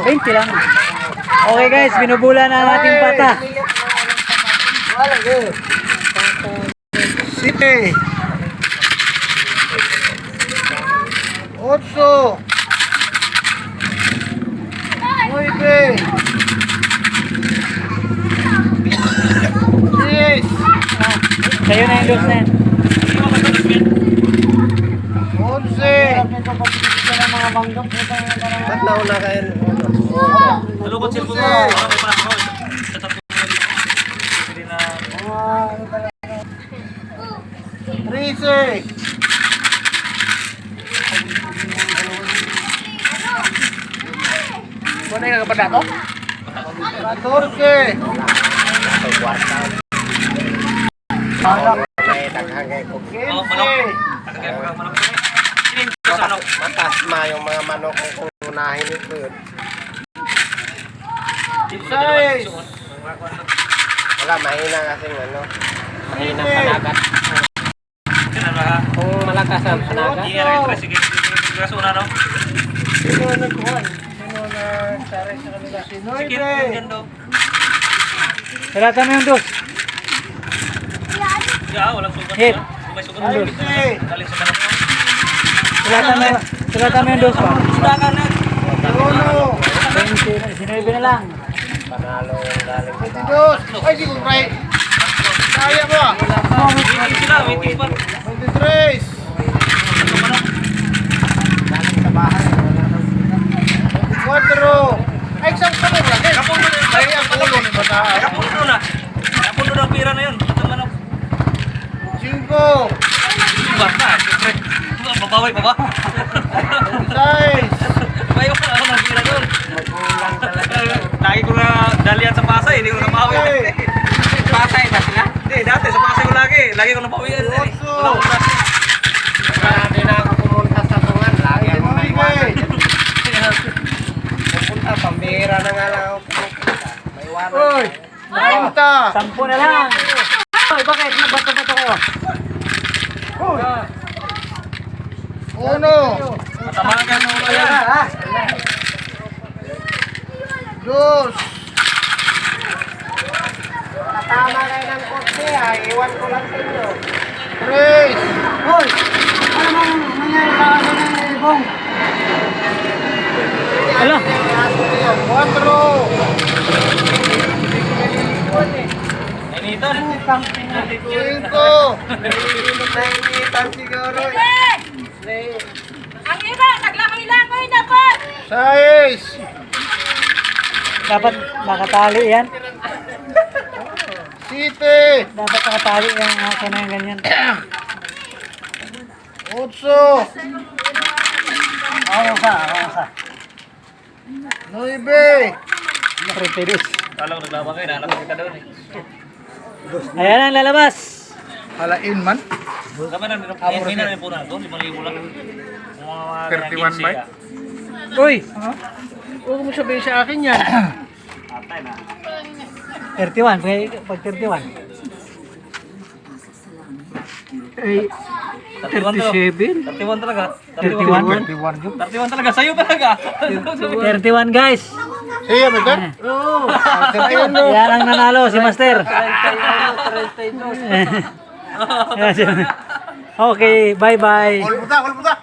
20 lang. Okay guys, binubula na natin pata. Siete. 8. 9. 10. Sa'yo na yung dos na yan. 11. Ba't nauna kayo? Nalukot cellphone mo. Okay pa ako. Hindi na. 13. 14. May daghang kayo kung Oh, manok. Kaya manok. Sinin ko sa manok. matasma yung mga manok kung unahin ito yun. 16. Wala, mahina kasing ano. Mahina panagat. Kung malakas ang panagat. Hindi nga rin. Sige. Kaso na no? Sino nagkuhan? Sino nagsaray sa kanila? Si Sige. Noybe. Yan daw. Salatan mo yung dos. Yeah, walang sugat. Hit. May sugat. Galing sa manok. Salatan mo yung dos pa. Sudakan na. Uno. 20 na, sinuibi na lang. Panalo yung galing. 22. Ay, di ko try. Kaya mo. Waiting sila. Waiting pa. 23. Galing sa bahay. 24. Ay, isang tanong lang. Kapon mo na. Ay, ang ulo ni Bata. Kapon mo na. Kapon mo na ang pira na yun. Ito manok. 5. Ibat na. Siyempre. Babaway pa ba? 6. Bayo ka ako ng pira doon. Lagi ko na dalian sa Pasay. Hindi ko na mahawi. Pasay ba sila? Hindi, dati sa Pasay ko lagi. Lagi ko na pawian. Wala ko na. Marami na ako pumunta sa tungan. Lagi ako naiwanan dyan. Pupunta, pambihira na nga lang ako pumunta. May iwanan. Uy. 90. 10 na lang. Oy, bakit? Nagbato-bato kayo? Uno. Matamaan ka mo kaya. Dos. Tama kayo ng kotse ay iwan ko lang sa inyo. Tres. Hoy! Ano bang nangyari sa akin ng ibong? Ala! Cuatro. Initan. Cinco. Nainitan siguro. Ang iba, naglangoy-langoy na po! Seis. Dapat nakatali yan. Siete. Dapat nakatali yung ako na yung ganyan. Ocho. Ako sa. Nueve. Preferis. Kala ko naglaban kayo. Nahanap kita doon eh. Ayan ang lalabas. Halain man. Kami na hindi na rin po na doon. 5,000 lang. Mga 31 ba? Uy! Huwag mo sabihin sa akin yan. Atay na. 31. Pag 31. Ay, 37? 31 talaga. 31? 31 talaga. Sa'yo talaga. 31 guys. Siya ba ito? Oo. Yan ang nanalo, si Master. Okay, bye-bye. Wala puta.